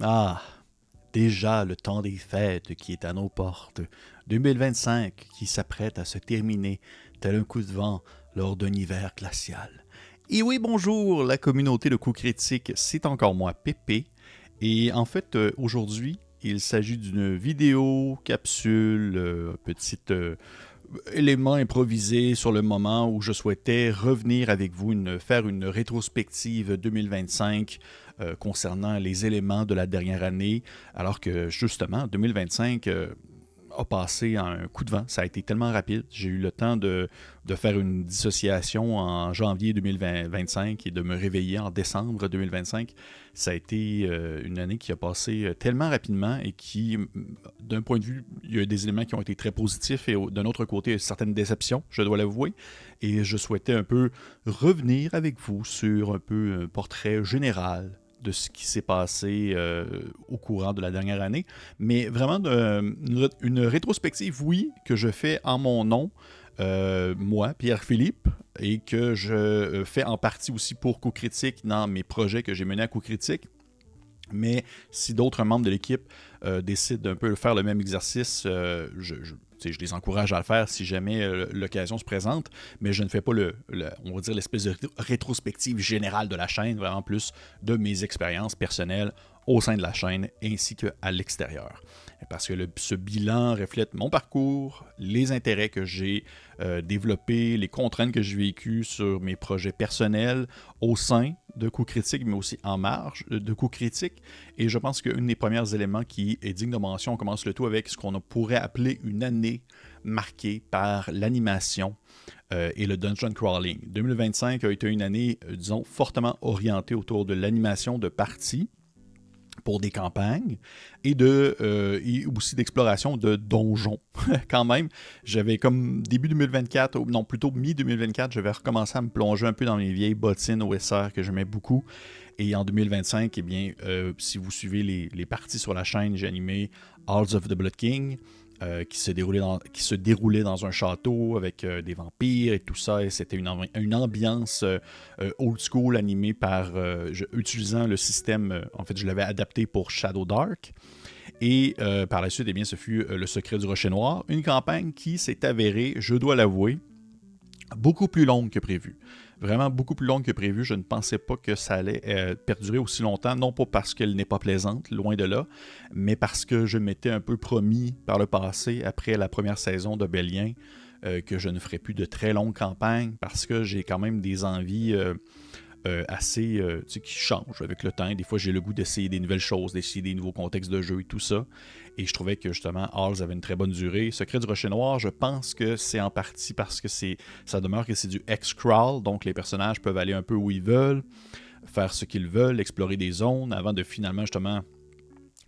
Ah, déjà le temps des fêtes qui est à nos portes. 2025 qui s'apprête à se terminer, tel un coup de vent lors d'un hiver glacial. Et oui, bonjour, la communauté de coups critiques, c'est encore moi, Pépé. Et en fait, aujourd'hui, il s'agit d'une vidéo, capsule, petite élément improvisé sur le moment où je souhaitais revenir avec vous, faire une rétrospective 2025 concernant les éléments de la dernière année, alors que justement, 2025 a passé un coup de vent. Ça a été tellement rapide. J'ai eu le temps de faire une dissociation en janvier 2025 et de me réveiller en décembre 2025. Ça a été une année qui a passé tellement rapidement et qui, d'un point de vue, il y a des éléments qui ont été très positifs et d'un autre côté, certaines déceptions, je dois l'avouer. Et je souhaitais un peu revenir avec vous sur un peu un portrait général de ce qui s'est passé au courant de la dernière année. Mais vraiment, une rétrospective, oui, que je fais en mon nom, moi, Pierre-Philippe, et que je fais en partie aussi pour Coup Critique dans mes projets que j'ai menés à Coup Critique. Mais si d'autres membres de l'équipe décident d'un peu faire le même exercice, je les encourage à le faire si jamais l'occasion se présente, mais je ne fais pas on va dire l'espèce de rétrospective générale de la chaîne, vraiment plus de mes expériences personnelles au sein de la chaîne ainsi qu'à l'extérieur. Parce que ce bilan reflète mon parcours, les intérêts que j'ai développés, les contraintes que j'ai vécues sur mes projets personnels au sein de Coup Critique, mais aussi en marge de Coup Critique. Et je pense qu'un des premiers éléments qui est digne de mention, on commence le tout avec ce qu'on pourrait appeler une année marquée par l'animation et le dungeon crawling. 2025 a été une année, disons, fortement orientée autour de l'animation de parties pour des campagnes et aussi d'exploration de donjons. Quand même, j'avais comme début 2024, non plutôt mi-2024, je vais recommencer à me plonger un peu dans mes vieilles bottines OSR que j'aimais beaucoup. Et en 2025, eh bien, si vous suivez les parties sur la chaîne, j'ai animé Halls of the Blood King, qui se déroulait dans un château avec des vampires et tout ça. Et c'était une ambiance old school animée utilisant le système. En fait, je l'avais adapté pour Shadow Dark. Et par la suite, eh bien, ce fut Le Secret du Rocher Noir, une campagne qui s'est avérée, je dois l'avouer, beaucoup plus longue que prévu. Vraiment beaucoup plus longue que prévu. Je ne pensais pas que ça allait perdurer aussi longtemps, non pas parce qu'elle n'est pas plaisante, loin de là, mais parce que je m'étais un peu promis par le passé, après la première saison de Bélien, que je ne ferais plus de très longues campagnes parce que j'ai quand même des envies assez qui changent avec le temps. Des fois, j'ai le goût d'essayer des nouvelles choses, d'essayer des nouveaux contextes de jeu et tout ça. Et je trouvais que justement, Halls avait une très bonne durée. Secret du Rocher Noir, je pense que c'est en partie parce que ça demeure que c'est du X-Crawl, donc les personnages peuvent aller un peu où ils veulent, faire ce qu'ils veulent, explorer des zones avant de finalement justement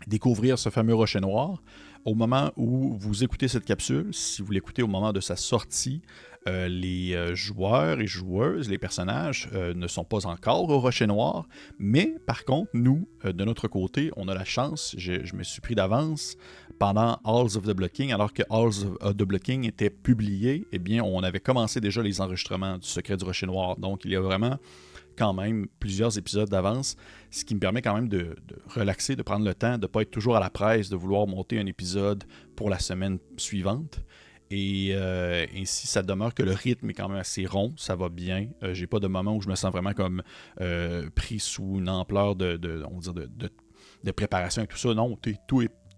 découvrir ce fameux rocher noir. Au moment où vous écoutez cette capsule, si vous l'écoutez au moment de sa sortie, les joueurs et joueuses, les personnages ne sont pas encore au rocher noir, mais par contre, nous, de notre côté, on a la chance, je me suis pris d'avance pendant Halls of the Blood King, alors que Halls of the Blood King était publié, eh bien, on avait commencé déjà les enregistrements du Secret du Rocher Noir. Donc, il y a vraiment quand même plusieurs épisodes d'avance, ce qui me permet quand même de relaxer, de prendre le temps, de ne pas être toujours à la presse, de vouloir monter un épisode pour la semaine suivante. Et ainsi, ça demeure que le rythme est quand même assez rond, ça va bien. J'ai pas de moment où je me sens vraiment comme pris sous une ampleur on va dire de préparation et tout ça. Non,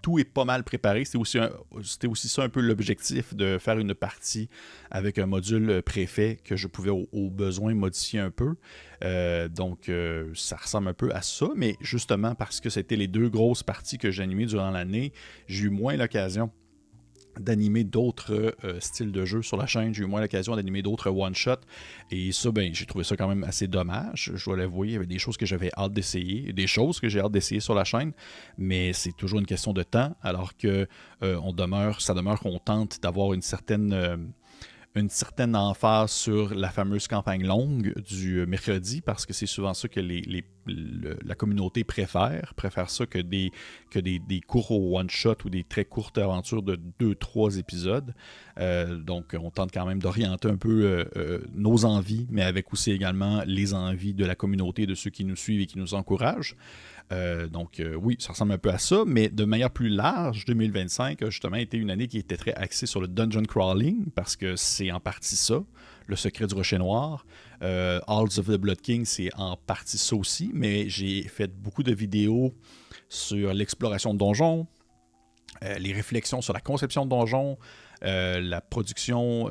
tout est pas mal préparé. C'était aussi ça un peu l'objectif de faire une partie avec un module préfet que je pouvais au besoin modifier un peu. Ça ressemble un peu à ça, mais justement parce que c'était les deux grosses parties que j'ai animées durant l'année, j'ai eu moins l'occasion d'animer d'autres styles de jeu sur la chaîne. J'ai eu moins l'occasion d'animer d'autres one-shots. Et ça, ben, j'ai trouvé ça quand même assez dommage. Je dois l'avouer, il y avait des choses que j'avais hâte d'essayer, des choses que j'ai hâte d'essayer sur la chaîne, mais c'est toujours une question de temps, alors que ça demeure qu'on tente d'avoir une certaine emphase sur la fameuse campagne longue du mercredi, parce que c'est souvent ça que la communauté préfère ça que des courts one-shot ou des très courtes aventures de 2-3 épisodes. Donc, on tente quand même d'orienter un peu nos envies, mais avec aussi également les envies de la communauté, de ceux qui nous suivent et qui nous encouragent. Oui, ça ressemble un peu à ça, mais de manière plus large, 2025 a justement été une année qui était très axée sur le dungeon crawling, parce que c'est en partie ça, le secret du rocher noir. Halls of the Blood King, c'est en partie ça aussi, mais j'ai fait beaucoup de vidéos sur l'exploration de donjons, les réflexions sur la conception de donjons, la production,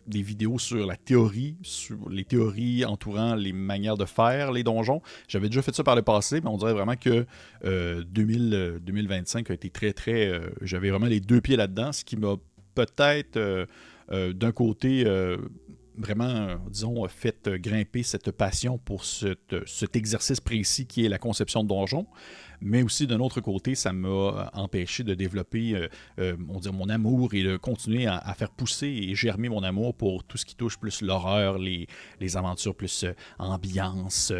des vidéos sur la théorie, sur les théories entourant les manières de faire les donjons. J'avais déjà fait ça par le passé, mais on dirait vraiment que 2025 a été très, très... j'avais vraiment les deux pieds là-dedans, ce qui m'a peut-être, d'un côté... vraiment, disons, fait grimper cette passion pour cet exercice précis qui est la conception de donjons. Mais aussi, d'un autre côté, ça m'a empêché de développer on dirait mon amour et de continuer à faire pousser et germer mon amour pour tout ce qui touche plus l'horreur, les aventures plus ambiance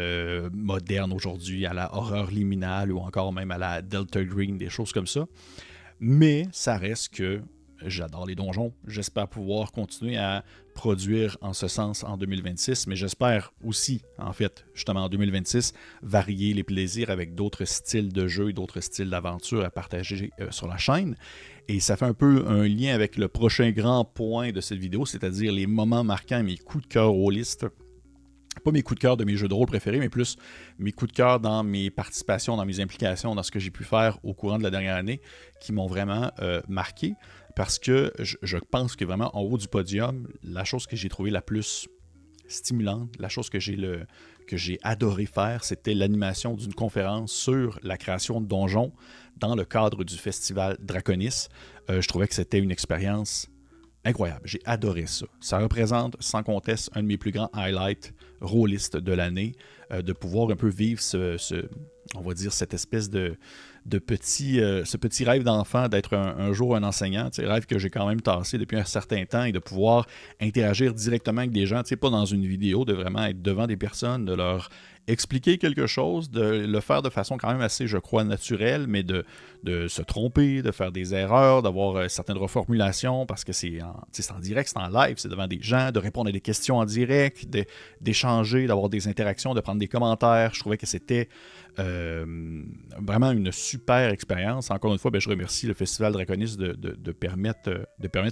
moderne aujourd'hui, à la horreur liminale ou encore même à la Delta Green, des choses comme ça. Mais ça reste que j'adore les donjons. J'espère pouvoir continuer à produire en ce sens en 2026, mais j'espère aussi, en fait, justement en 2026, varier les plaisirs avec d'autres styles de jeu et d'autres styles d'aventure à partager sur la chaîne. Et ça fait un peu un lien avec le prochain grand point de cette vidéo, c'est-à-dire les moments marquants, mes coups de cœur rôlistes. Pas mes coups de cœur de mes jeux de rôle préférés, mais plus mes coups de cœur dans mes participations, dans mes implications, dans ce que j'ai pu faire au courant de la dernière année, qui m'ont vraiment marqué. Parce que je pense que vraiment, en haut du podium, la chose que j'ai trouvée la plus stimulante, la chose que j'ai adoré faire, c'était l'animation d'une conférence sur la création de donjons dans le cadre du festival Draconis. Je trouvais que c'était une expérience incroyable. J'ai adoré ça. Ça représente, sans conteste, un de mes plus grands highlights rôlistes de l'année, de pouvoir un peu vivre on va dire, cette espèce de ce petit rêve d'enfant d'être un jour un enseignant, rêve que j'ai quand même tassé depuis un certain temps, et de pouvoir interagir directement avec des gens, pas dans une vidéo, de vraiment être devant des personnes, de leur expliquer quelque chose, de le faire de façon quand même assez, je crois, naturelle, mais de se tromper, de faire des erreurs, d'avoir certaines reformulations, parce que c'est en direct, c'est en live, c'est devant des gens, de répondre à des questions en direct, d'échanger, d'avoir des interactions, de prendre des commentaires. Je trouvais que c'était vraiment une super expérience. Encore une fois, je remercie le Festival Draconis de permettre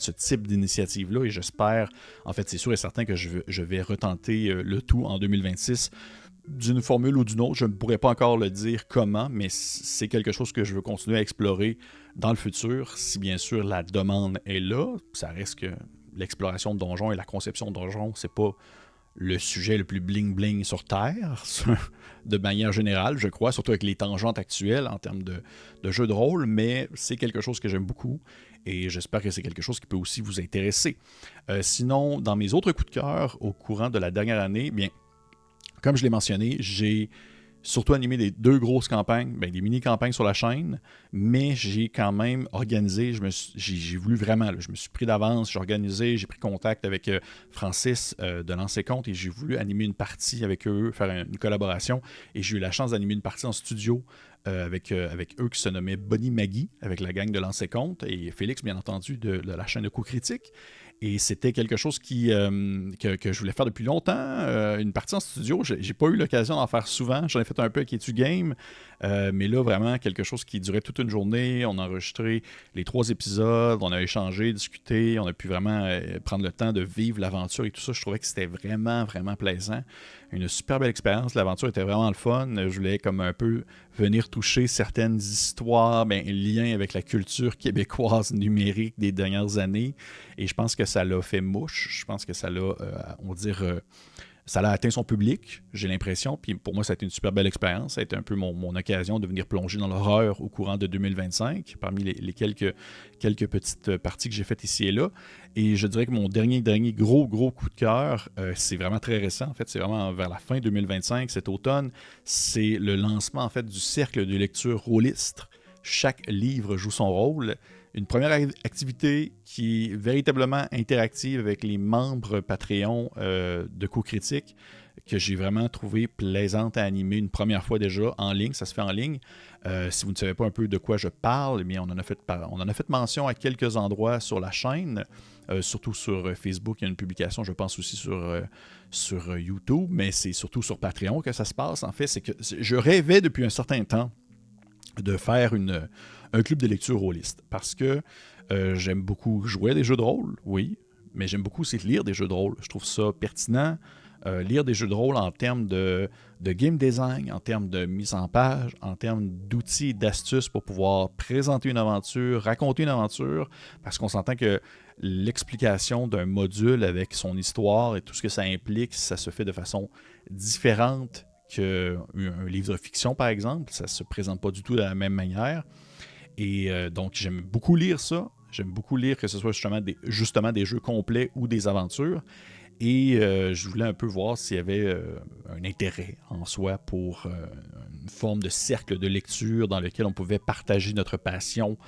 ce type d'initiative-là, et j'espère, en fait, c'est sûr et certain que je vais retenter le tout en 2026 d'une formule ou d'une autre. Je ne pourrais pas encore le dire comment, mais c'est quelque chose que je veux continuer à explorer dans le futur, si bien sûr la demande est là. Ça reste que l'exploration de donjons et la conception de donjons, c'est pas le sujet le plus bling-bling sur Terre, de manière générale, je crois, surtout avec les tangentes actuelles en termes de jeux de rôle, mais c'est quelque chose que j'aime beaucoup, et j'espère que c'est quelque chose qui peut aussi vous intéresser. Sinon, dans mes autres coups de cœur au courant de la dernière année, bien, comme je l'ai mentionné, j'ai surtout animé des deux grosses campagnes, des mini-campagnes sur la chaîne, mais j'ai quand même organisé, j'ai voulu vraiment, je me suis pris d'avance, j'ai organisé, j'ai pris contact avec Francis de Lancer Compte, et j'ai voulu animer une partie avec eux, faire une collaboration, et j'ai eu la chance d'animer une partie en studio avec eux qui se nommaient Bonnie Maggie, avec la gang de Lancer Compte, et Félix, bien entendu, de la chaîne de Coup Critique. Et c'était quelque chose que je voulais faire depuis longtemps. Une partie en studio, j'ai pas eu l'occasion d'en faire souvent. J'en ai fait un peu avec Etu Game. Mais là, vraiment, quelque chose qui durait toute une journée. On a enregistré les 3 épisodes, on a échangé, discuté. On a pu vraiment prendre le temps de vivre l'aventure et tout ça. Je trouvais que c'était vraiment, vraiment plaisant. Une super belle expérience. L'aventure était vraiment le fun. Je voulais comme un peu venir toucher certaines histoires, liées avec la culture québécoise numérique des dernières années. Et je pense que ça l'a fait mouche. Je pense que ça l'a, ça a atteint son public, j'ai l'impression. Puis pour moi, ça a été une super belle expérience. Ça a été un peu mon occasion de venir plonger dans l'horreur au courant de 2025, parmi les quelques petites parties que j'ai faites ici et là. Et je dirais que mon dernier gros coup de cœur, c'est vraiment très récent. En fait, c'est vraiment vers la fin 2025, cet automne. C'est le lancement, en fait, du cercle de lecture rôliste. Chaque livre joue son rôle. Une première activité qui est véritablement interactive avec les membres Patreon de Coup Critique, que j'ai vraiment trouvé plaisante à animer une première fois déjà en ligne. Ça se fait en ligne. Si vous ne savez pas un peu de quoi je parle, eh bien, on en a fait mention à quelques endroits sur la chaîne, surtout sur Facebook. Il y a une publication, je pense aussi sur YouTube, mais c'est surtout sur Patreon que ça se passe. En fait, c'est que je rêvais depuis un certain temps de faire un club de lecture rôliste parce que j'aime beaucoup jouer à des jeux de rôle, oui, mais j'aime beaucoup aussi lire des jeux de rôle. Je trouve ça pertinent. Lire des jeux de rôle en termes de game design, en termes de mise en page, en termes d'outils et d'astuces pour pouvoir présenter une aventure, raconter une aventure, parce qu'on s'entend que l'explication d'un module avec son histoire et tout ce que ça implique, ça se fait de façon différente qu'un livre de fiction, par exemple. Ça ne se présente pas du tout de la même manière. Et donc, j'aime beaucoup lire ça. J'aime beaucoup lire que ce soit justement des jeux complets ou des aventures. Et je voulais un peu voir s'il y avait un intérêt en soi pour une forme de cercle de lecture dans lequel on pouvait partager notre passion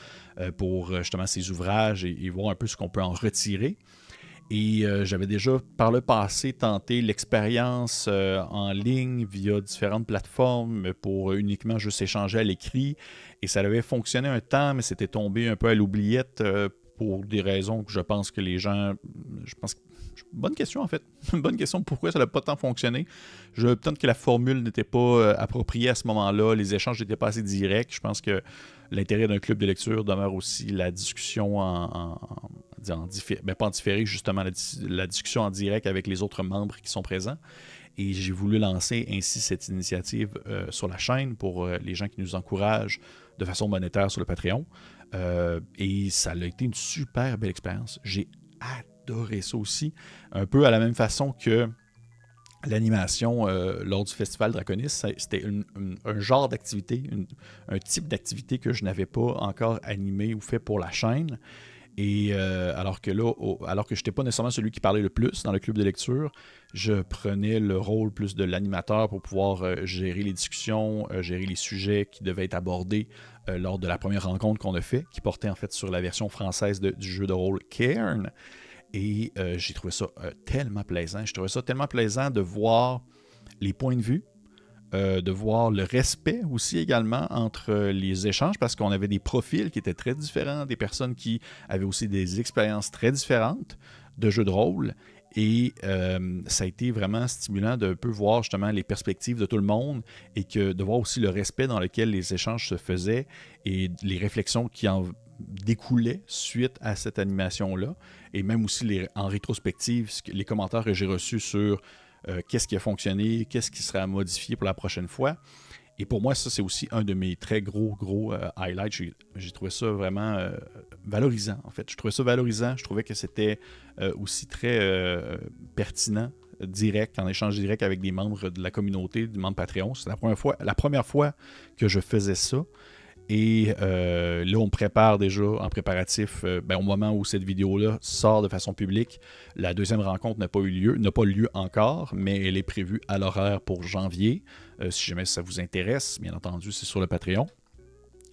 pour justement ces ouvrages et voir un peu ce qu'on peut en retirer. Et j'avais déjà par le passé tenté l'expérience en ligne via différentes plateformes pour uniquement juste échanger à l'écrit. Et ça avait fonctionné un temps, mais c'était tombé un peu à l'oubliette pour des raisons que je pense que les gens... Bonne question en fait. Bonne question pourquoi ça n'a pas tant fonctionné. Peut-être que la formule n'était pas appropriée à ce moment-là. Les échanges n'étaient pas assez directs. Je pense que l'intérêt d'un club de lecture demeure aussi la discussion pas en différé, justement la discussion en direct avec les autres membres qui sont présents. Et j'ai voulu lancer ainsi cette initiative sur la chaîne pour les gens qui nous encouragent de façon monétaire sur le Patreon. Et ça a été une super belle expérience. J'ai adoré ça aussi. Un peu à la même façon que l'animation lors du Festival Draconis, c'était un genre d'activité, un type d'activité que je n'avais pas encore animé ou fait pour la chaîne. Et alors que je n'étais pas nécessairement celui qui parlait le plus dans le club de lecture, je prenais le rôle plus de l'animateur pour pouvoir gérer les discussions, gérer les sujets qui devaient être abordés lors de la première rencontre qu'on a fait, qui portait en fait sur la version française du jeu de rôle Cairn. Et j'ai trouvé ça tellement plaisant. J'ai trouvé ça tellement plaisant de voir les points de vue, de voir le respect aussi également entre les échanges, parce qu'on avait des profils qui étaient très différents, des personnes qui avaient aussi des expériences très différentes de jeux de rôle. Et ça a été vraiment stimulant de un peu voir justement les perspectives de tout le monde et de voir aussi le respect dans lequel les échanges se faisaient et les réflexions qui en découlaient suite à cette animation-là. Et même aussi en rétrospective, les commentaires que j'ai reçus sur qu'est-ce qui a fonctionné, qu'est-ce qui serait à modifier pour la prochaine fois. Et pour moi, ça, c'est aussi un de mes très gros highlights. J'ai trouvé ça vraiment valorisant, en fait. Je trouvais ça valorisant. Je trouvais que c'était aussi très pertinent, direct, en échange direct avec des membres de la communauté, des membres Patreon. C'est la première fois que je faisais ça. Et là, on me prépare déjà en préparatif, au moment où cette vidéo-là sort de façon publique. La deuxième rencontre n'a pas lieu encore, mais elle est prévue à l'horaire pour janvier. Si jamais ça vous intéresse, bien entendu, c'est sur le Patreon.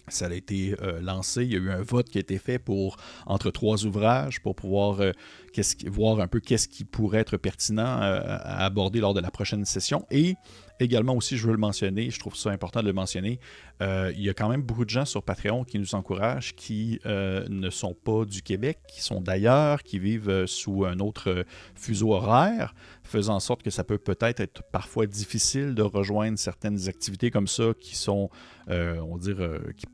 Ça a été lancé. Il y a eu un vote qui a été fait entre 3 ouvrages pour pouvoir voir un peu qu'est-ce qui pourrait être pertinent à aborder lors de la prochaine session. Et également aussi, je veux le mentionner, je trouve ça important de le mentionner, il y a quand même beaucoup de gens sur Patreon qui nous encouragent, qui ne sont pas du Québec, qui sont d'ailleurs, qui vivent sous un autre fuseau horaire, faisant en sorte que ça peut peut-être être parfois difficile de rejoindre certaines activités comme ça qui sont, qui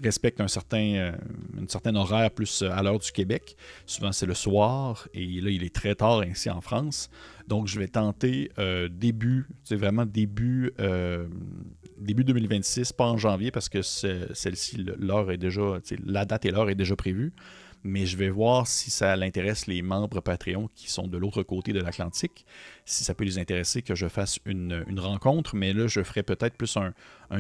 respectent un certain horaire plus à l'heure du Québec. Souvent, c'est le soir et là, il est très tard ici en France. Donc, je vais tenter début 2026, pas en janvier, parce que celle-ci, la date et l'heure est déjà prévue. Mais je vais voir si ça l'intéresse les membres Patreon qui sont de l'autre côté de l'Atlantique, si ça peut les intéresser que je fasse une rencontre. Mais là, je ferai peut-être plus un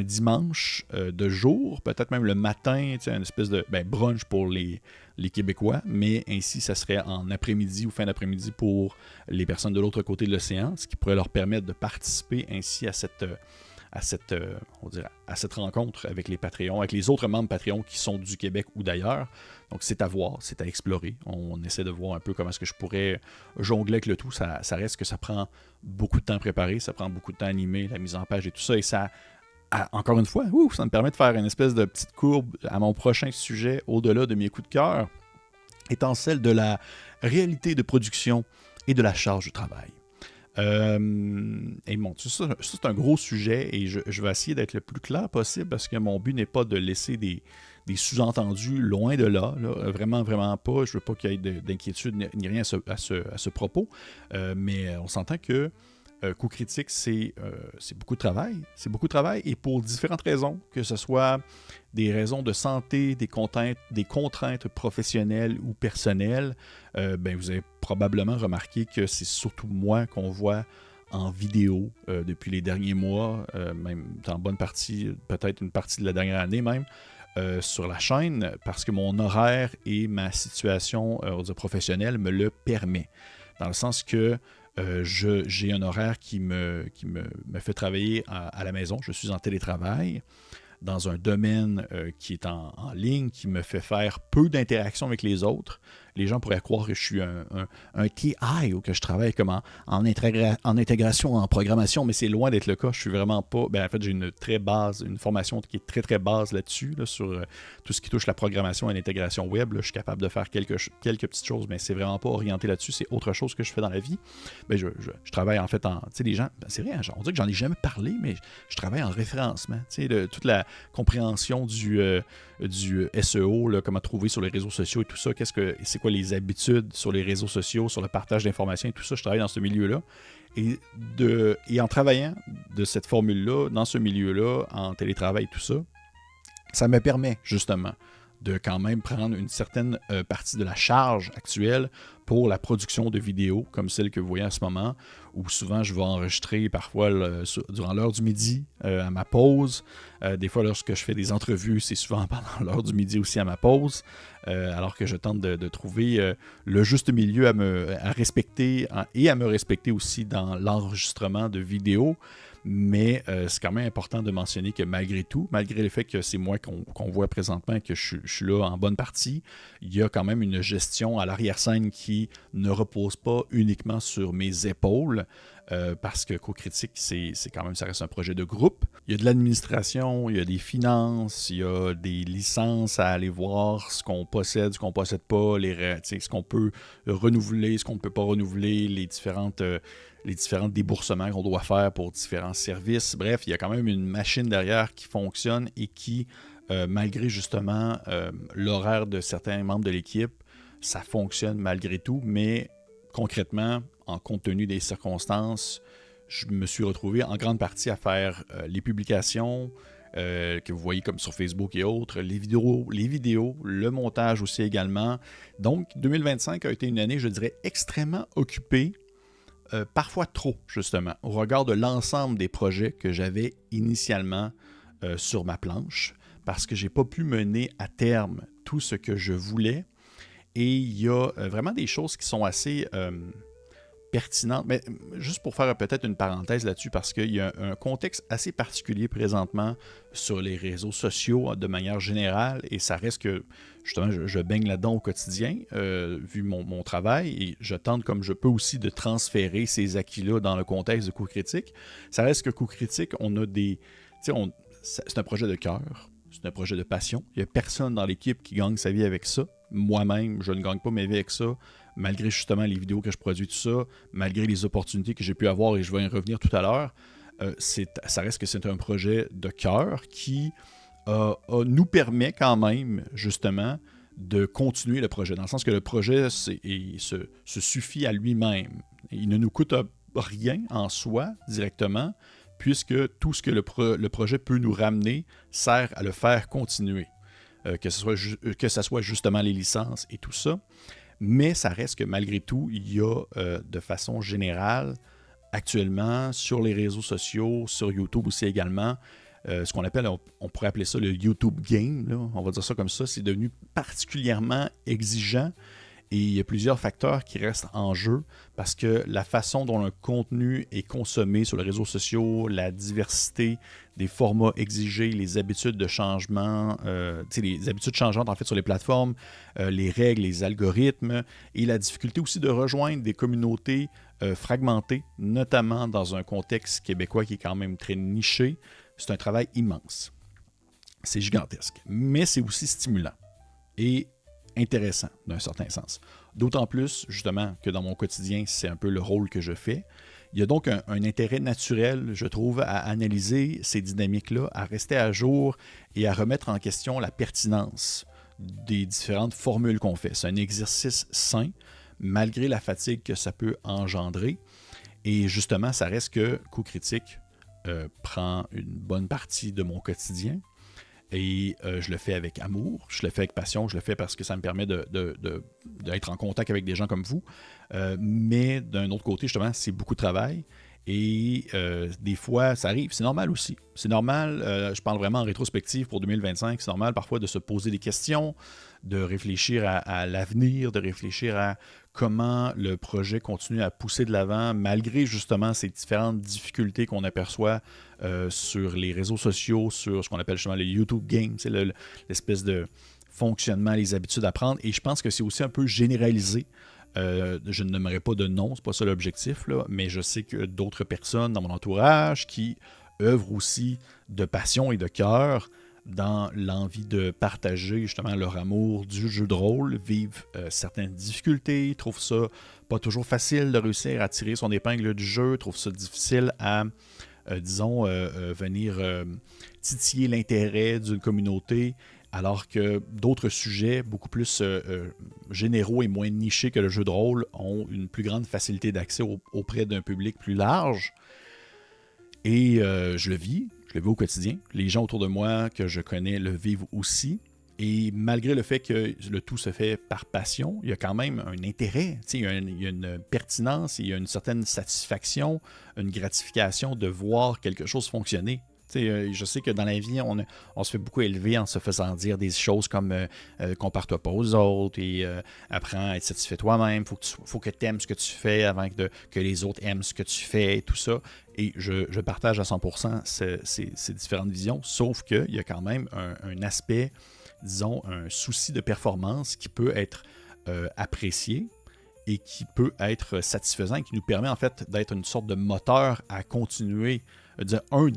dimanche de jour, peut-être même le matin, une espèce de brunch pour les Québécois, mais ainsi, ça serait en après-midi ou fin d'après-midi pour les personnes de l'autre côté de l'océan, ce qui pourrait leur permettre de participer ainsi à à cette rencontre avec les Patreons, avec les autres membres Patreon qui sont du Québec ou d'ailleurs. Donc c'est à voir, c'est à explorer. On essaie de voir un peu comment est-ce que je pourrais jongler avec le tout. Ça reste que ça prend beaucoup de temps à préparer, ça prend beaucoup de temps à animer, la mise en page et tout ça. Et ça, encore une fois, ça me permet de faire une espèce de petite courbe à mon prochain sujet au-delà de mes coups de cœur, étant celle de la réalité de production et de la charge de travail. Et bon, ça c'est un gros sujet et je vais essayer d'être le plus clair possible parce que mon but n'est pas de laisser des sous-entendus loin de là, vraiment, vraiment pas. Je veux pas qu'il y ait d'inquiétude ni rien à ce propos, mais on s'entend que Coup Critique, c'est beaucoup de travail. C'est beaucoup de travail et pour différentes raisons, que ce soit des raisons de santé, des contraintes professionnelles ou personnelles. Vous avez probablement remarqué que c'est surtout moi qu'on voit en vidéo depuis les derniers mois, même en bonne partie, peut-être une partie de la dernière année même, sur la chaîne, parce que mon horaire et ma situation professionnelle me le permet. Dans le sens que j'ai un horaire qui me fait travailler à la maison. Je suis en télétravail dans un domaine qui est en ligne, qui me fait faire peu d'interactions avec les autres. Les gens pourraient croire que je suis un TI ou que je travaille comme en intégration, en programmation, mais c'est loin d'être le cas. Je suis vraiment pas... en fait, j'ai une formation qui est très, très base là-dessus, sur tout ce qui touche la programmation et l'intégration web. Là, je suis capable de faire quelques petites choses, mais c'est vraiment pas orienté là-dessus. C'est autre chose que je fais dans la vie. Je travaille en fait en... Tu sais, les gens... c'est vrai, on dirait que j'en ai jamais parlé, mais je travaille en référencement. Tu sais, toute la compréhension du SEO, là, comment trouver sur les réseaux sociaux et tout ça, c'est quoi les habitudes sur les réseaux sociaux, sur le partage d'informations et tout ça, je travaille dans ce milieu-là. Et en travaillant de cette formule-là, dans ce milieu-là, en télétravail et tout ça, ça me permet justement de quand même prendre une certaine partie de la charge actuelle pour la production de vidéos, comme celle que vous voyez en ce moment, où souvent je vais enregistrer parfois durant l'heure du midi à ma pause. Des fois, lorsque je fais des entrevues, c'est souvent pendant l'heure du midi aussi à ma pause, alors que je tente de trouver le juste milieu à respecter et à me respecter aussi dans l'enregistrement de vidéos. Mais c'est quand même important de mentionner que malgré tout, malgré le fait que c'est moi qu'on voit présentement et que je suis là en bonne partie, il y a quand même une gestion à l'arrière-scène qui ne repose pas uniquement sur mes épaules, parce que Co-Critique, c'est quand même, ça reste un projet de groupe. Il y a de l'administration, il y a des finances, il y a des licences à aller voir, ce qu'on possède, ce qu'on ne possède pas, ce qu'on peut renouveler, ce qu'on ne peut pas renouveler, les différents déboursements qu'on doit faire pour différents services. Bref, il y a quand même une machine derrière qui fonctionne et qui, malgré justement l'horaire de certains membres de l'équipe, ça fonctionne malgré tout, mais concrètement, en compte tenu des circonstances, je me suis retrouvé en grande partie à faire les publications que vous voyez comme sur Facebook et autres, les vidéos, le montage aussi également. Donc, 2025 a été une année, je dirais, extrêmement occupée, parfois trop, justement, au regard de l'ensemble des projets que j'avais initialement sur ma planche, parce que je n'ai pas pu mener à terme tout ce que je voulais. Et il y a vraiment des choses qui sont assez pertinentes. Mais juste pour faire peut-être une parenthèse là-dessus, parce qu'il y a un contexte assez particulier présentement sur les réseaux sociaux de manière générale, et ça reste que, justement, je baigne là-dedans au quotidien, vu mon travail, et je tente comme je peux aussi de transférer ces acquis-là dans le contexte de Coup Critique. Ça reste que Coup Critique, on a des... c'est un projet de cœur, c'est un projet de passion. Il n'y a personne dans l'équipe qui gagne sa vie avec ça. Moi-même, je ne gagne pas ma vie avec ça, malgré justement les vidéos que je produis, tout ça, malgré les opportunités que j'ai pu avoir, et je vais y revenir tout à l'heure. Ça reste que c'est un projet de cœur qui nous permet quand même, justement, de continuer le projet. Dans le sens que le projet se suffit à lui-même. Il ne nous coûte rien en soi, directement, puisque tout ce que le projet peut nous ramener sert à le faire continuer. Que ce soit justement les licences et tout ça. Mais ça reste que malgré tout, il y a de façon générale, actuellement, sur les réseaux sociaux, sur YouTube aussi également, ce qu'on appelle, on pourrait appeler ça le YouTube Game, là, on va dire ça comme ça, c'est devenu particulièrement exigeant Et il y a plusieurs facteurs qui restent en jeu parce que la façon dont le contenu est consommé sur les réseaux sociaux, la diversité des formats exigés, les habitudes de changement, les habitudes changeantes en fait sur les plateformes, les règles, les algorithmes et la difficulté aussi de rejoindre des communautés fragmentées, notamment dans un contexte québécois qui est quand même très niché. C'est un travail immense. C'est gigantesque, mais c'est aussi stimulant et intéressant d'un certain sens. D'autant plus, justement, que dans mon quotidien, c'est un peu le rôle que je fais. Il y a donc un intérêt naturel, je trouve, à analyser ces dynamiques-là, à rester à jour et à remettre en question la pertinence des différentes formules qu'on fait. C'est un exercice sain, malgré la fatigue que ça peut engendrer. Et justement, ça reste que Coup Critique prend une bonne partie de mon quotidien. Et je le fais avec amour, je le fais avec passion, je le fais parce que ça me permet d'être en contact avec des gens comme vous. Mais d'un autre côté, justement, c'est beaucoup de travail. Et des fois, ça arrive. C'est normal aussi. C'est normal, je parle vraiment en rétrospective pour 2025, c'est normal parfois de se poser des questions, de réfléchir à l'avenir, de réfléchir à comment le projet continue à pousser de l'avant malgré justement ces différentes difficultés qu'on aperçoit sur les réseaux sociaux, sur ce qu'on appelle justement le YouTube game, c'est l'espèce de fonctionnement, les habitudes à prendre. Et je pense que c'est aussi un peu généralisé. Je ne nommerai pas de nom, c'est pas ça l'objectif, là, mais je sais que d'autres personnes dans mon entourage qui œuvrent aussi de passion et de cœur dans l'envie de partager justement leur amour du jeu de rôle, vivent certaines difficultés, trouvent ça pas toujours facile de réussir à tirer son épingle du jeu, trouvent ça difficile à, venir titiller l'intérêt d'une communauté, alors que d'autres sujets beaucoup plus généraux et moins nichés que le jeu de rôle ont une plus grande facilité d'accès auprès d'un public plus large. Et je le vis au quotidien. Les gens autour de moi que je connais le vivent aussi. Et malgré le fait que le tout se fait par passion, il y a quand même un intérêt, il y a une pertinence, il y a une certaine satisfaction, une gratification de voir quelque chose fonctionner. Je sais que dans la vie, on se fait beaucoup élever en se faisant dire des choses comme compare-toi pas aux autres et apprends à être satisfait toi-même. Faut que tu aimes ce que tu fais avant que les autres aiment ce que tu fais et tout ça. Et je partage à 100% ces différentes visions, sauf qu'il y a quand même un aspect, disons, un souci de performance qui peut être apprécié et qui peut être satisfaisant et qui nous permet en fait d'être une sorte de moteur à continuer. Un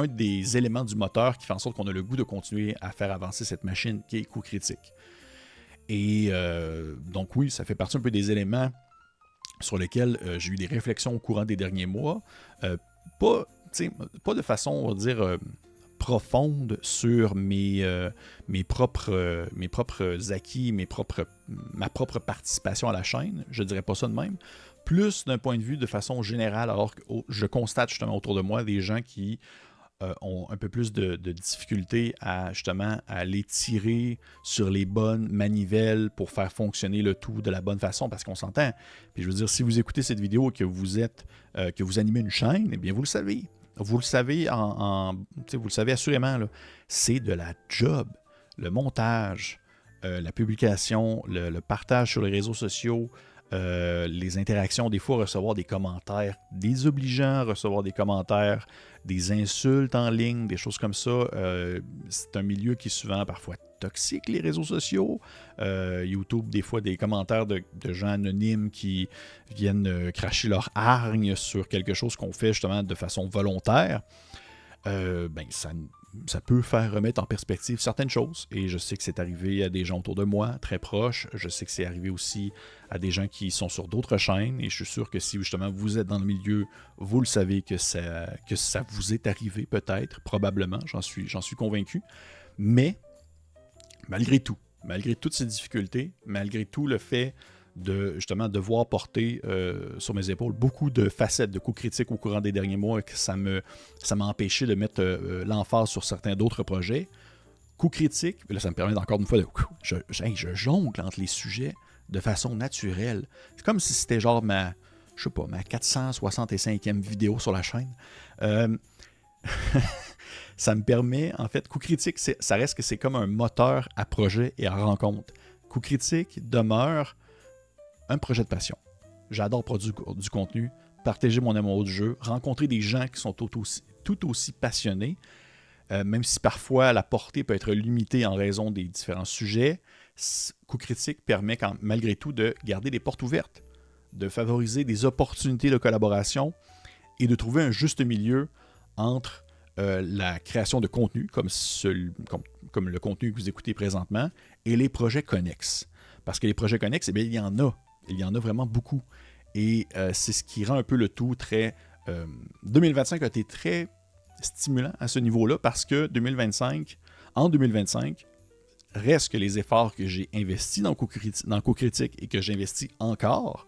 des éléments du moteur qui fait en sorte qu'on a le goût de continuer à faire avancer cette machine qui est Coup Critique. Et donc oui, ça fait partie un peu des éléments sur lesquels j'ai eu des réflexions au courant des derniers mois. Pas de façon, on va dire, profonde sur mes propres acquis, ma propre participation à la chaîne. Je dirais pas ça de même. Plus d'un point de vue de façon générale, alors que je constate justement autour de moi des gens qui ont un peu plus de difficulté à justement à aller tirer sur les bonnes manivelles pour faire fonctionner le tout de la bonne façon, parce qu'on s'entend. Puis je veux dire, si vous écoutez cette vidéo et que vous animez une chaîne, eh bien vous le savez. Vous le savez vous le savez assurément, là, c'est de la job. Le montage, la publication, le partage sur les réseaux sociaux, les interactions, des fois recevoir des commentaires désobligeants, recevoir des commentaires, des insultes en ligne, des choses comme ça. C'est un milieu qui est souvent parfois toxique, les réseaux sociaux. YouTube, des fois, des commentaires de gens anonymes qui viennent cracher leur hargne sur quelque chose qu'on fait justement de façon volontaire. Ça peut faire remettre en perspective certaines choses. Et je sais que c'est arrivé à des gens autour de moi, très proches. Je sais que c'est arrivé aussi à des gens qui sont sur d'autres chaînes. Et je suis sûr que si justement vous êtes dans le milieu, vous le savez que ça vous est arrivé peut-être, probablement, j'en suis convaincu. Mais malgré toutes ces difficultés, malgré tout le fait de justement devoir porter sur mes épaules beaucoup de facettes de Coup Critique au courant des derniers mois et que ça m'a empêché de mettre l'emphase sur certains d'autres projets. Coup Critique, là ça me permet encore une fois je jongle entre les sujets de façon naturelle. C'est comme si c'était genre ma 465e vidéo sur la chaîne. Ça me permet, en fait, Coup Critique, ça reste que c'est comme un moteur à projet et à rencontre. Coup Critique demeure un projet de passion. J'adore produire du contenu, partager mon amour du jeu, rencontrer des gens qui sont tout aussi passionnés, même si parfois la portée peut être limitée en raison des différents sujets. Coup Critique permet malgré tout de garder des portes ouvertes, de favoriser des opportunités de collaboration et de trouver un juste milieu entre la création de contenu, comme le contenu que vous écoutez présentement, et les projets connexes. Parce que les projets connexes, eh bien, il y en a. Il y en a vraiment beaucoup. Et c'est ce qui rend un peu le tout très... 2025 a été très stimulant à ce niveau-là parce que en 2025, reste que les efforts que j'ai investis dans Coup Critique et que j'investis encore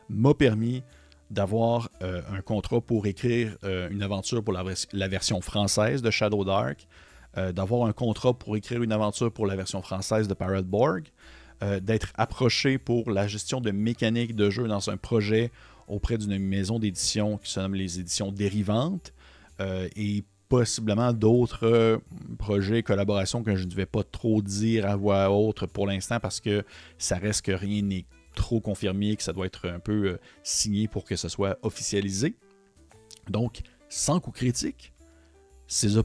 m'a permis d'avoir un contrat pour écrire une aventure pour la version française de Shadow Dark, d'avoir un contrat pour écrire une aventure pour la version française de Pirate Borg, d'être approché pour la gestion de mécaniques de jeu dans un projet auprès d'une maison d'édition qui se nomme les éditions Dérivantes, et possiblement d'autres projets, collaborations que je ne vais pas trop dire à voix haute pour l'instant parce que ça reste que rien n'est trop confirmé, que ça doit être un peu signé pour que ce soit officialisé. Donc, sans Coup Critique, ces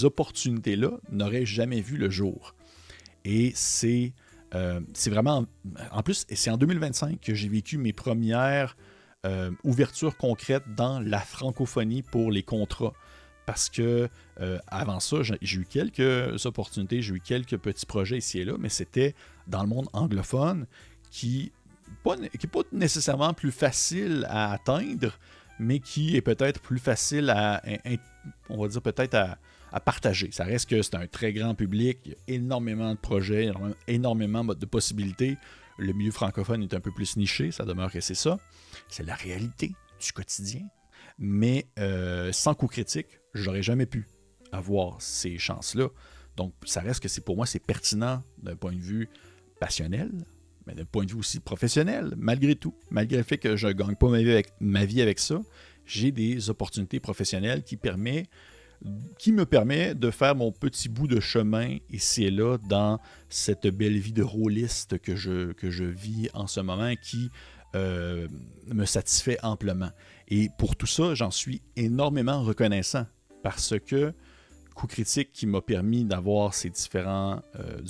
opportunités-là n'auraient jamais vu le jour. Et c'est vraiment... En plus, c'est en 2025 que j'ai vécu mes premières ouvertures concrètes dans la francophonie pour les contrats. Parce que avant ça, j'ai eu quelques opportunités, j'ai eu quelques petits projets ici et là, mais c'était dans le monde anglophone qui n'est pas nécessairement plus facile à atteindre, mais qui est peut-être plus facile on va dire peut-être à partager. Ça reste que c'est un très grand public, il y a énormément de projets, énormément de possibilités. Le milieu francophone est un peu plus niché, ça demeure que c'est ça. C'est la réalité du quotidien. Mais sans Coup Critique, je n'aurais jamais pu avoir ces chances-là. Donc, ça reste que pour moi, c'est pertinent d'un point de vue passionnel, mais d'un point de vue aussi professionnel, malgré tout. Malgré le fait que je ne gagne pas ma vie avec ça, j'ai des opportunités professionnelles qui me permet de faire mon petit bout de chemin ici et là dans cette belle vie de rôliste que je vis en ce moment qui me satisfait amplement. Et pour tout ça, j'en suis énormément reconnaissant parce que Coup Critique qui m'a permis d'avoir ces différentes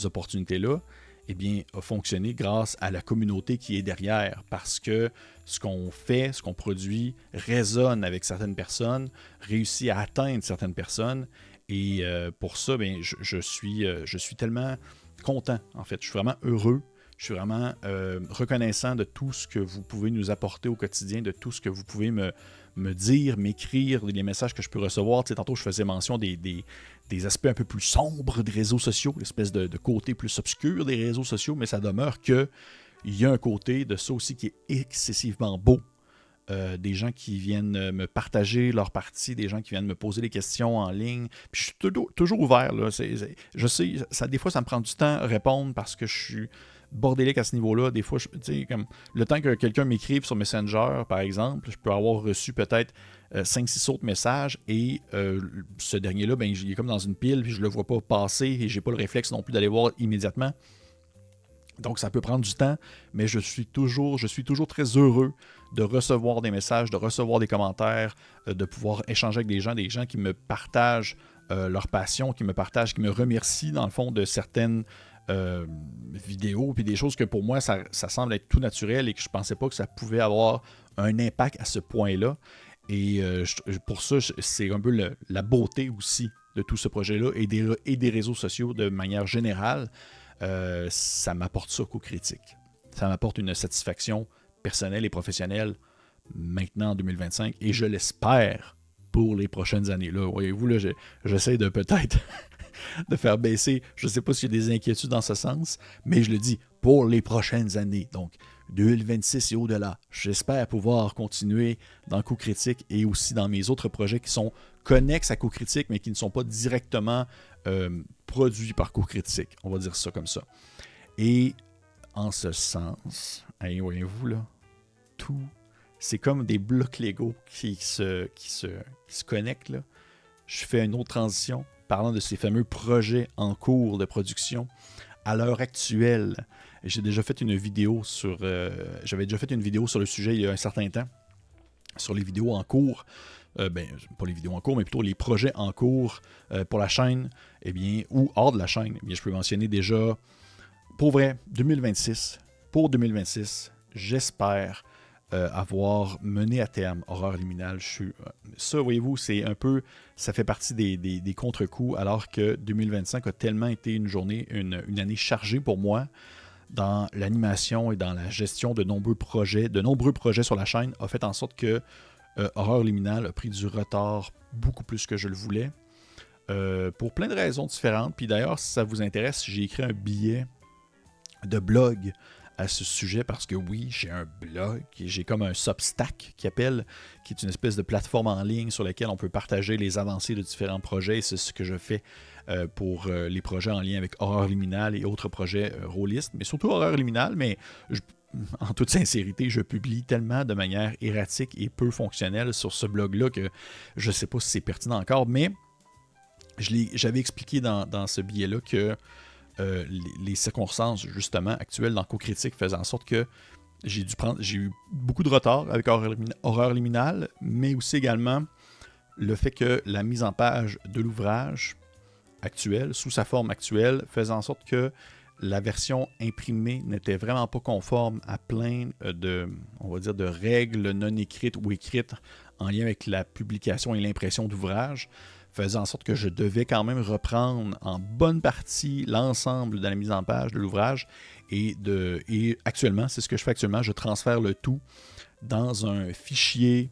opportunités-là, eh bien, a fonctionné grâce à la communauté qui est derrière, parce que ce qu'on fait, ce qu'on produit, résonne avec certaines personnes, réussit à atteindre certaines personnes, et pour ça, bien, je suis tellement content, en fait. Je suis vraiment heureux, je suis vraiment reconnaissant de tout ce que vous pouvez nous apporter au quotidien, de tout ce que vous pouvez me dire, m'écrire, les messages que je peux recevoir. Tu sais, tantôt, je faisais mention des aspects un peu plus sombres des réseaux sociaux, l'espèce de côté plus obscur des réseaux sociaux, mais ça demeure qu'il y a un côté de ça aussi qui est excessivement beau. Des gens qui viennent me partager leur partie, des gens qui viennent me poser des questions en ligne. Puis je suis toujours ouvert. Là. Je sais, des fois, ça me prend du temps à répondre parce que je suis bordélique à ce niveau-là. Des fois, comme le temps que quelqu'un m'écrive sur Messenger, par exemple, je peux avoir reçu peut-être 5-6 autres messages et ce dernier-là, ben, il est comme dans une pile, puis je ne le vois pas passer et je n'ai pas le réflexe non plus d'aller voir immédiatement. Donc, ça peut prendre du temps, mais je suis toujours très heureux de recevoir des messages, de recevoir des commentaires, de pouvoir échanger avec des gens qui me partagent leur passion, qui me remercient dans le fond de certaines vidéos, puis des choses que pour moi, ça semble être tout naturel et que je pensais pas que ça pouvait avoir un impact à ce point-là. Et pour ça, c'est un peu la beauté aussi de tout ce projet-là et des réseaux sociaux de manière générale. Ça m'apporte ça Coup Critique. Ça m'apporte une satisfaction personnelle et professionnelle maintenant en 2025 et je l'espère pour les prochaines années. Là, voyez-vous, là, j'essaie de peut-être de faire baisser, je ne sais pas s'il y a des inquiétudes dans ce sens, mais je le dis, pour les prochaines années. Donc, 2026 et au-delà. J'espère pouvoir continuer dans Coup Critique et aussi dans mes autres projets qui sont connexes à Coup Critique, mais qui ne sont pas directement produits par Coup Critique. On va dire ça comme ça. Et en ce sens, voyez-vous là, tout, c'est comme des blocs Lego qui se connectent là. Je fais une autre transition parlant de ces fameux projets en cours de production à l'heure actuelle, j'ai déjà fait une vidéo sur... j'avais déjà fait une vidéo sur le sujet il y a un certain temps, sur les vidéos en cours. Pas les vidéos en cours, mais plutôt les projets en cours pour la chaîne, ou hors de la chaîne. Je peux mentionner déjà, pour vrai, 2026. Pour 2026, j'espère avoir mené à terme Horreur Liminale. Ça, voyez-vous, c'est un peu... Ça fait partie des contre-coups, alors que 2025 a tellement été une année chargée pour moi dans l'animation et dans la gestion de nombreux projets sur la chaîne, a fait en sorte que Horreur Liminale a pris du retard beaucoup plus que je le voulais, pour plein de raisons différentes. Puis d'ailleurs, si ça vous intéresse, j'ai écrit un billet de blog à ce sujet, parce que oui, j'ai un blog, j'ai comme un Substack qui est une espèce de plateforme en ligne sur laquelle on peut partager les avancées de différents projets, et c'est ce que je fais pour les projets en lien avec Horreur Liminale et autres projets rôlistes, mais surtout Horreur Liminale, mais en toute sincérité, je publie tellement de manière erratique et peu fonctionnelle sur ce blog-là que je ne sais pas si c'est pertinent encore, mais j'avais expliqué dans ce billet-là que les circonstances justement actuelles dans Co-Critique faisaient en sorte que j'ai eu beaucoup de retard avec Horreur Liminale, mais aussi également le fait que la mise en page de l'ouvrage actuel, sous sa forme actuelle, faisait en sorte que la version imprimée n'était vraiment pas conforme à plein de règles non écrites ou écrites en lien avec la publication et l'impression d'ouvrages, faisant en sorte que je devais quand même reprendre en bonne partie l'ensemble de la mise en page de l'ouvrage. Et actuellement, c'est ce que je fais actuellement, je transfère le tout dans un fichier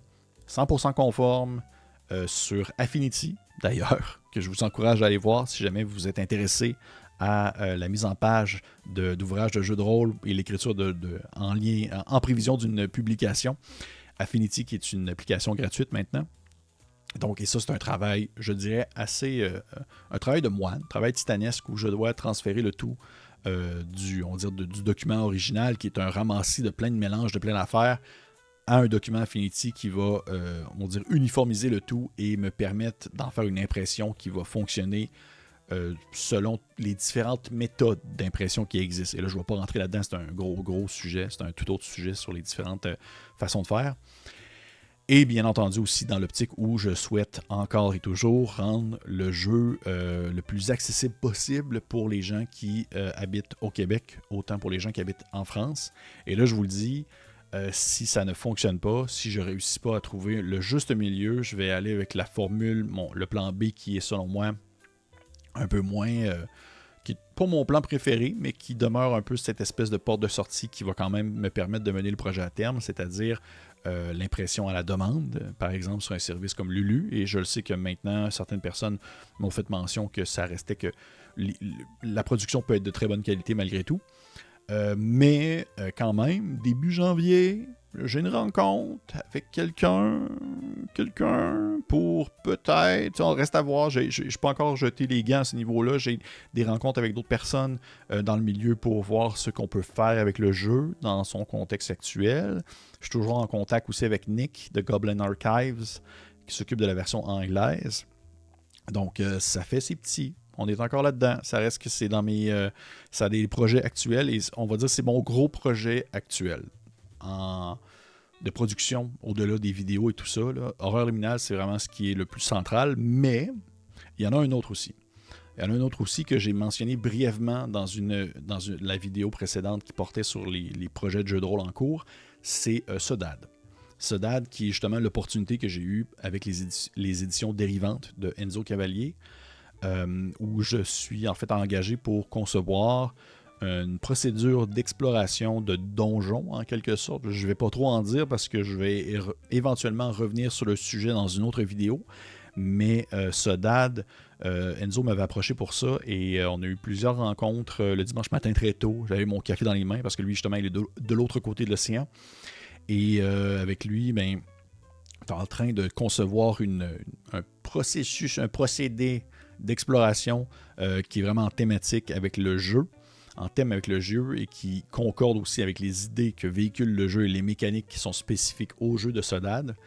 100% conforme sur Affinity, d'ailleurs, que je vous encourage à aller voir si jamais vous êtes intéressé à la mise en page d'ouvrages de jeux de rôle et l'écriture en prévision d'une publication. Affinity, qui est une application gratuite maintenant. Donc, et ça, c'est un travail, je dirais, un travail de moine, un travail titanesque où je dois transférer le tout du document original, qui est un ramassis de plein de mélanges, de plein d'affaires, à un document Affinity qui va, uniformiser le tout et me permettre d'en faire une impression qui va fonctionner selon les différentes méthodes d'impression qui existent. Et là, je ne vais pas rentrer là-dedans, c'est un gros sujet, c'est un tout autre sujet sur les différentes façons de faire. Et bien entendu aussi dans l'optique où je souhaite encore et toujours rendre le jeu le plus accessible possible pour les gens qui habitent au Québec, autant pour les gens qui habitent en France. Et là, je vous le dis, si ça ne fonctionne pas, si je ne réussis pas à trouver le juste milieu, je vais aller avec la formule, le plan B qui est selon moi un peu moins... qui n'est pas mon plan préféré, mais qui demeure un peu cette espèce de porte de sortie qui va quand même me permettre de mener le projet à terme, c'est-à-dire l'impression à la demande, par exemple sur un service comme Lulu, et je le sais que maintenant, certaines personnes m'ont fait mention que ça restait que la production peut être de très bonne qualité malgré tout, mais quand même, début janvier, j'ai une rencontre avec quelqu'un pour peut-être, on reste à voir, je ne peux encore jeter les gants à ce niveau-là, j'ai des rencontres avec d'autres personnes dans le milieu pour voir ce qu'on peut faire avec le jeu dans son contexte actuel. Je suis toujours en contact aussi avec Nick de Goblin Archives qui s'occupe de la version anglaise. Donc ça fait ses petits. On est encore là-dedans. Ça reste que c'est dans ça a des projets actuels et on va dire que c'est mon gros projet actuel de production au-delà des vidéos et tout ça. Là. Horreur Liminale, c'est vraiment ce qui est le plus central, mais il y en a un autre aussi. Il y en a un autre aussi que j'ai mentionné brièvement dans la vidéo précédente qui portait sur les projets de jeux de rôle en cours, c'est Sodad. Sodad, qui est justement l'opportunité que j'ai eue avec les éditions dérivantes de Enzo Cavalier, où je suis en fait engagé pour concevoir une procédure d'exploration de donjons, en quelque sorte. Je ne vais pas trop en dire parce que je vais éventuellement revenir sur le sujet dans une autre vidéo. Mais Sodad, Enzo m'avait approché pour ça et on a eu plusieurs rencontres le dimanche matin très tôt. J'avais mon café dans les mains parce que lui, justement, il est de l'autre côté de l'océan. Et avec lui, ben, on est en train de concevoir un procédé d'exploration qui est vraiment thématique avec le jeu, en thème avec le jeu et qui concorde aussi avec les idées que véhicule le jeu et les mécaniques qui sont spécifiques au jeu de Sodad.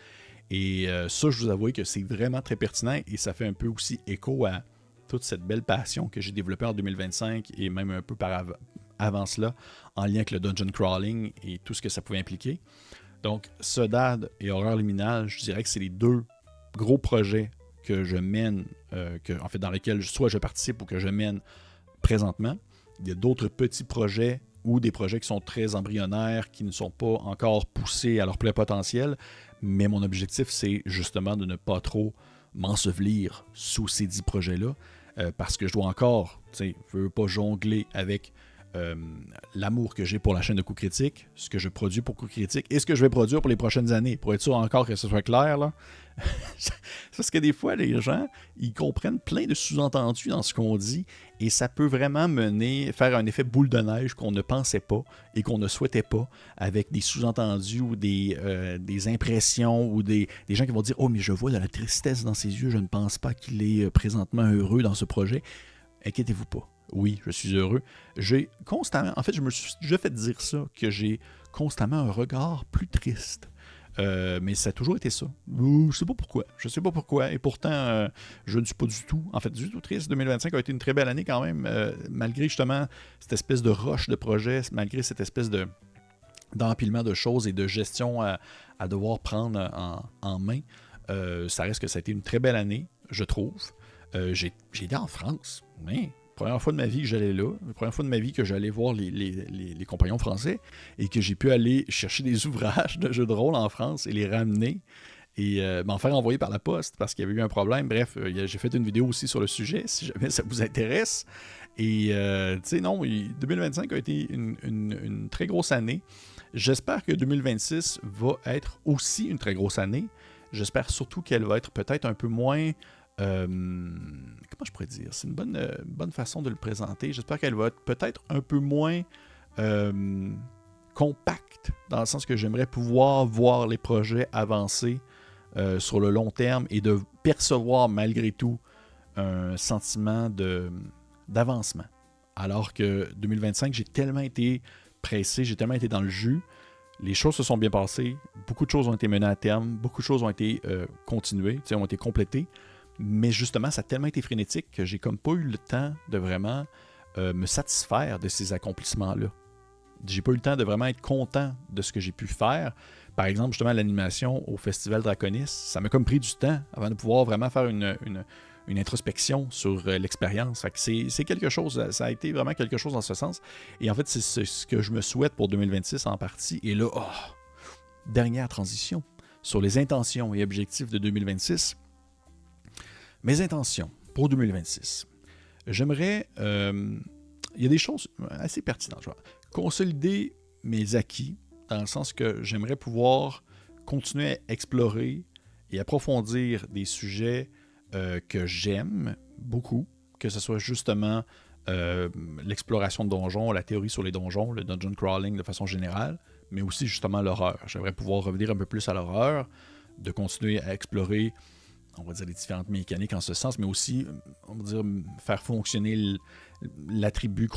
Et ça, je vous avoue que c'est vraiment très pertinent et ça fait un peu aussi écho à toute cette belle passion que j'ai développée en 2025 et même un peu avant cela, en lien avec le dungeon crawling et tout ce que ça pouvait impliquer. Donc, Sodad et Horreur Liminale, je dirais que c'est les deux gros projets que je mène, en fait, dans lesquels soit je participe ou que je mène présentement. Il y a d'autres petits projets ou des projets qui sont très embryonnaires, qui ne sont pas encore poussés à leur plein potentiel, mais mon objectif, c'est justement de ne pas trop m'ensevelir sous ces 10 projets-là, parce que je dois encore, je ne veux pas jongler avec l'amour que j'ai pour la chaîne de Coups Critiques, ce que je produis pour Coups Critiques et ce que je vais produire pour les prochaines années, pour être sûr encore que ce soit clair, là. Parce que des fois, les gens, ils comprennent plein de sous-entendus dans ce qu'on dit et ça peut vraiment faire un effet boule de neige qu'on ne pensait pas et qu'on ne souhaitait pas, avec des sous-entendus ou des impressions ou des gens qui vont dire « Oh, mais je vois de la tristesse dans ses yeux, je ne pense pas qu'il est présentement heureux dans ce projet. » Inquiétez-vous pas. Oui, je suis heureux. J'ai constamment, en fait, je me suis déjà fait dire ça, que j'ai constamment un regard plus triste. Mais ça a toujours été ça. Je sais pas pourquoi. Je sais pas pourquoi. Et pourtant, je ne suis pas du tout triste. 2025 a été une très belle année quand même, malgré justement cette espèce de rush de projet, malgré cette espèce d'empilement de choses et de gestion à devoir prendre en main. Ça reste que ça a été une très belle année, je trouve. J'ai été en France, mais première fois de ma vie que j'allais là, la première fois de ma vie que j'allais voir les compagnons français et que j'ai pu aller chercher des ouvrages de jeux de rôle en France et les ramener et m'en faire envoyer par la poste parce qu'il y avait eu un problème. Bref, j'ai fait une vidéo aussi sur le sujet si jamais ça vous intéresse. Et tu sais, non, 2025 a été une très grosse année. J'espère que 2026 va être aussi une très grosse année. J'espère surtout qu'elle va être peut-être un peu moins... comment je pourrais dire? C'est une bonne façon de le présenter. J'espère qu'elle va être peut-être un peu moins compacte, dans le sens que j'aimerais pouvoir voir les projets avancer sur le long terme et de percevoir malgré tout un sentiment d'avancement. Alors que 2025, j'ai tellement été pressé, j'ai tellement été dans le jus. Les choses se sont bien passées, beaucoup de choses ont été menées à terme, beaucoup de choses ont été continuées, ont été complétées. Mais justement, ça a tellement été frénétique que j'ai comme pas eu le temps de vraiment me satisfaire de ces accomplissements-là. J'ai pas eu le temps de vraiment être content de ce que j'ai pu faire. Par exemple, justement, l'animation au Festival Draconis, ça m'a comme pris du temps avant de pouvoir vraiment faire une introspection sur l'expérience. Fait que c'est quelque chose, ça a été vraiment quelque chose dans ce sens. Et en fait, c'est ce que je me souhaite pour 2026 en partie. Et là, dernière transition sur les intentions et objectifs de 2026. Mes intentions pour 2026. J'aimerais... il y a des choses assez pertinentes. Je vais consolider mes acquis, dans le sens que j'aimerais pouvoir continuer à explorer et approfondir des sujets que j'aime beaucoup, que ce soit justement l'exploration de donjons, la théorie sur les donjons, le dungeon crawling de façon générale, mais aussi justement l'horreur. J'aimerais pouvoir revenir un peu plus à l'horreur, de continuer à explorer, on va dire, les différentes mécaniques en ce sens, mais aussi, on va dire, faire fonctionner l'attribut,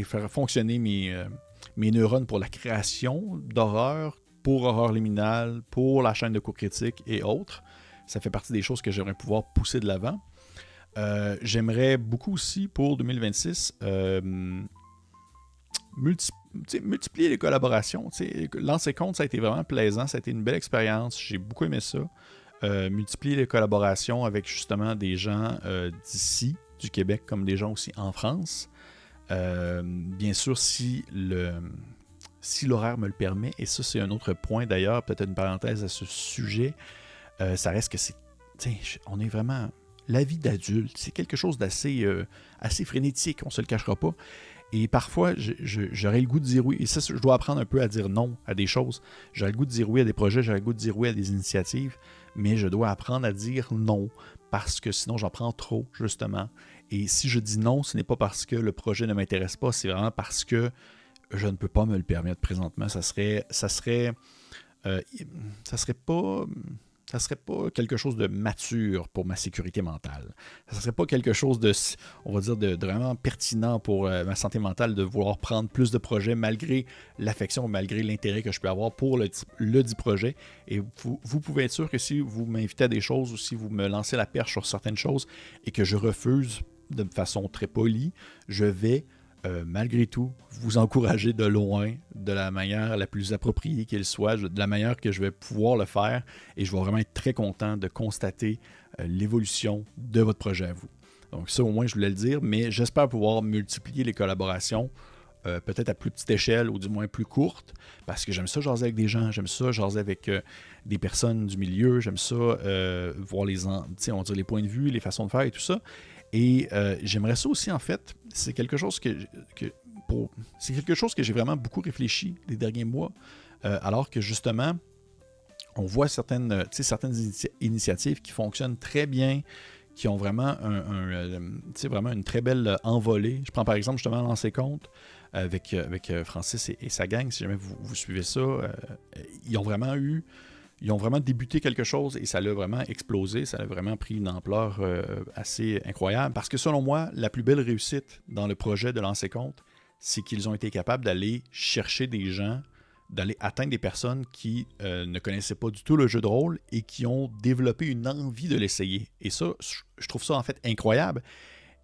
faire fonctionner mes neurones pour la création d'horreur, pour Horreur Liminale, pour la chaîne de Coups Critiques et autres. Ça fait partie des choses que j'aimerais pouvoir pousser de l'avant. J'aimerais beaucoup aussi, pour 2026, multiplier les collaborations. Lancer compte, ça a été vraiment plaisant, ça a été une belle expérience, j'ai beaucoup aimé ça. Multiplier les collaborations avec justement des gens d'ici, du Québec, comme des gens aussi en France. Bien sûr, si l'horaire me le permet, et ça c'est un autre point d'ailleurs, peut-être une parenthèse à ce sujet, ça reste que on est vraiment... La vie d'adulte, c'est quelque chose d'assez assez frénétique, on se le cachera pas. Et parfois, j'aurais le goût de dire oui. Et ça, je dois apprendre un peu à dire non à des choses. J'aurais le goût de dire oui à des projets, j'aurais le goût de dire oui à des initiatives, mais je dois apprendre à dire non, parce que sinon j'en prends trop, justement. Et si je dis non, ce n'est pas parce que le projet ne m'intéresse pas, c'est vraiment parce que je ne peux pas me le permettre présentement. Ça serait pas quelque chose de mature pour ma sécurité mentale. Ça ne serait pas quelque chose de, on va dire, de vraiment pertinent pour ma santé mentale de vouloir prendre plus de projets malgré l'affection, malgré l'intérêt que je peux avoir pour le dit projet. Et vous pouvez être sûr que si vous m'invitez à des choses ou si vous me lancez la perche sur certaines choses et que je refuse de façon très polie, je vais malgré tout vous encourager de loin, de la manière la plus appropriée qu'elle soit, de la manière que je vais pouvoir le faire, et je vais vraiment être très content de constater l'évolution de votre projet à vous. Donc ça, au moins, je voulais le dire, mais j'espère pouvoir multiplier les collaborations, peut-être à plus petite échelle ou du moins plus courte, parce que j'aime ça jaser avec des gens, j'aime ça jaser avec des personnes du milieu, j'aime ça voir on va dire les points de vue, les façons de faire et tout ça. Et j'aimerais ça aussi, en fait, c'est quelque chose que j'ai vraiment beaucoup réfléchi les derniers mois, alors que justement, on voit certaines initiatives qui fonctionnent très bien, qui ont vraiment vraiment une très belle envolée. Je prends par exemple justement Lancer Compte avec Francis et sa gang, si jamais vous suivez ça. Ils ont vraiment débuté quelque chose et ça l'a vraiment explosé, ça a vraiment pris une ampleur assez incroyable. Parce que selon moi, la plus belle réussite dans le projet de Lancer Compte, c'est qu'ils ont été capables d'aller chercher des gens, d'aller atteindre des personnes qui ne connaissaient pas du tout le jeu de rôle et qui ont développé une envie de l'essayer. Et ça, je trouve ça en fait incroyable.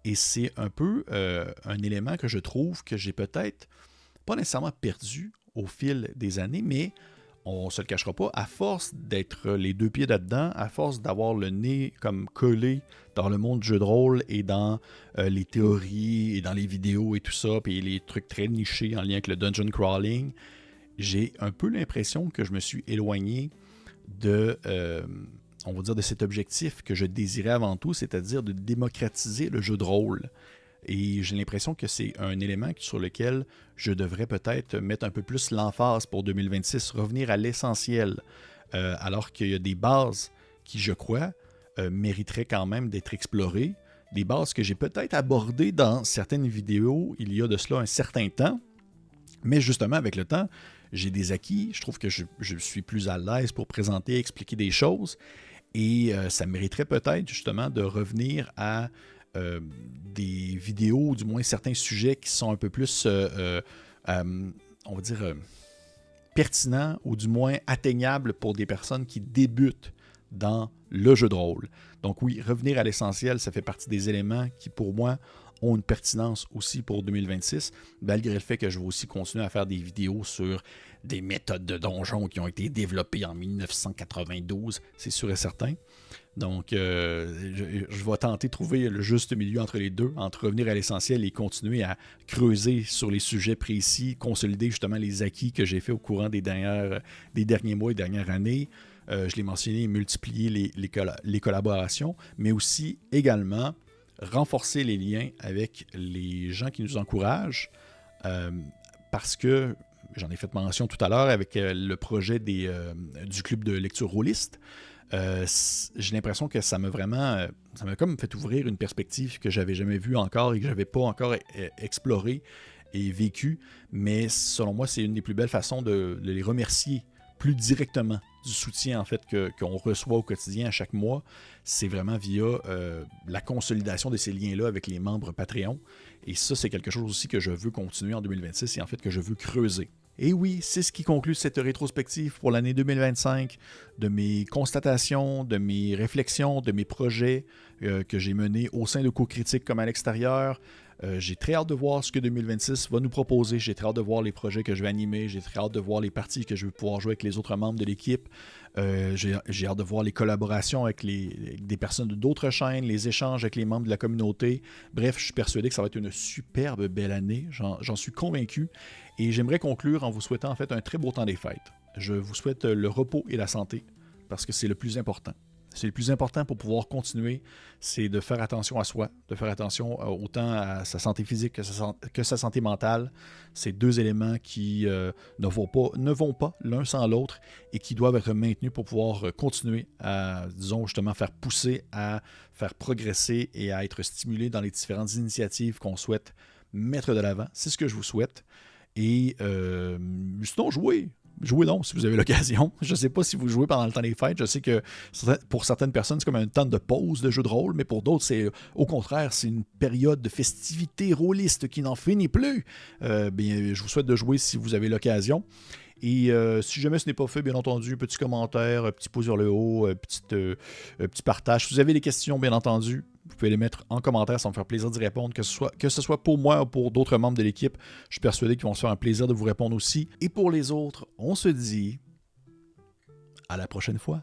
Et c'est un peu un élément que je trouve que j'ai peut-être pas nécessairement perdu au fil des années, mais on ne se le cachera pas, à force d'être les deux pieds là-dedans, à force d'avoir le nez comme collé dans le monde du jeu de rôle et dans les théories et dans les vidéos et tout ça, puis les trucs très nichés en lien avec le dungeon crawling, j'ai un peu l'impression que je me suis éloigné de, on va dire, de cet objectif que je désirais avant tout, c'est-à-dire de démocratiser le jeu de rôle. Et j'ai l'impression que c'est un élément sur lequel je devrais peut-être mettre un peu plus l'emphase pour 2026, revenir à l'essentiel, alors qu'il y a des bases qui, je crois, mériteraient quand même d'être explorées, des bases que j'ai peut-être abordées dans certaines vidéos il y a de cela un certain temps, mais justement avec le temps, j'ai des acquis, je trouve que je suis plus à l'aise pour présenter, expliquer des choses, et ça mériterait peut-être justement de revenir à des vidéos, ou du moins certains sujets qui sont un peu plus, on va dire, pertinents, ou du moins atteignables pour des personnes qui débutent dans le jeu de rôle. Donc oui, revenir à l'essentiel, ça fait partie des éléments qui, pour moi, ont une pertinence aussi pour 2026, malgré le fait que je vais aussi continuer à faire des vidéos sur des méthodes de donjon qui ont été développées en 1992, c'est sûr et certain. Donc, je vais tenter de trouver le juste milieu entre les deux, entre revenir à l'essentiel et continuer à creuser sur les sujets précis, consolider justement les acquis que j'ai fait au courant des derniers mois et dernières années. Je l'ai mentionné, multiplier les collaborations, mais aussi également renforcer les liens avec les gens qui nous encouragent, parce que, j'en ai fait mention tout à l'heure avec le projet du club de lecture rôliste, j'ai l'impression que ça m'a comme fait ouvrir une perspective que j'avais jamais vue encore et que j'avais pas encore explorée et vécue, mais selon moi, c'est une des plus belles façons de les remercier plus directement du soutien en fait qu'on reçoit au quotidien à chaque mois. C'est vraiment via la consolidation de ces liens-là avec les membres Patreon. Et ça, c'est quelque chose aussi que je veux continuer en 2026 et en fait que je veux creuser. Et oui, c'est ce qui conclut cette rétrospective pour l'année 2025, de mes constatations, de mes réflexions, de mes projets que j'ai menés au sein de Co-Critique comme à l'extérieur. J'ai très hâte de voir ce que 2026 va nous proposer. J'ai très hâte de voir les projets que je vais animer. J'ai très hâte de voir les parties que je vais pouvoir jouer avec les autres membres de l'équipe. J'ai hâte de voir les collaborations avec des personnes d'autres chaînes, les échanges avec les membres de la communauté. Bref, je suis persuadé que ça va être une superbe belle année. J'en suis convaincu. Et j'aimerais conclure en vous souhaitant en fait un très beau temps des fêtes. Je vous souhaite le repos et la santé parce que c'est le plus important. C'est le plus important pour pouvoir continuer, c'est de faire attention à soi, de faire attention autant à sa santé physique que sa santé mentale. C'est deux éléments qui ne vont pas l'un sans l'autre et qui doivent être maintenus pour pouvoir continuer à, disons, justement faire pousser, à faire progresser et à être stimulé dans les différentes initiatives qu'on souhaite mettre de l'avant. C'est ce que je vous souhaite. Et sinon, jouez donc si vous avez l'occasion. Je ne sais pas si vous jouez pendant le temps des fêtes. Je sais que pour certaines personnes, c'est comme un temps de pause de jeu de rôle, mais pour d'autres, c'est au contraire, c'est une période de festivité rôliste qui n'en finit plus. Je vous souhaite de jouer si vous avez l'occasion. Et si jamais ce n'est pas fait, bien entendu, petit commentaire, petit pouce vers le haut, petit partage. Si vous avez des questions, bien entendu, Vous pouvez les mettre en commentaire, ça va me faire plaisir d'y répondre, que ce soit pour moi ou pour d'autres membres de l'équipe. Je suis persuadé qu'ils vont se faire un plaisir de vous répondre aussi. Et pour les autres, on se dit à la prochaine fois.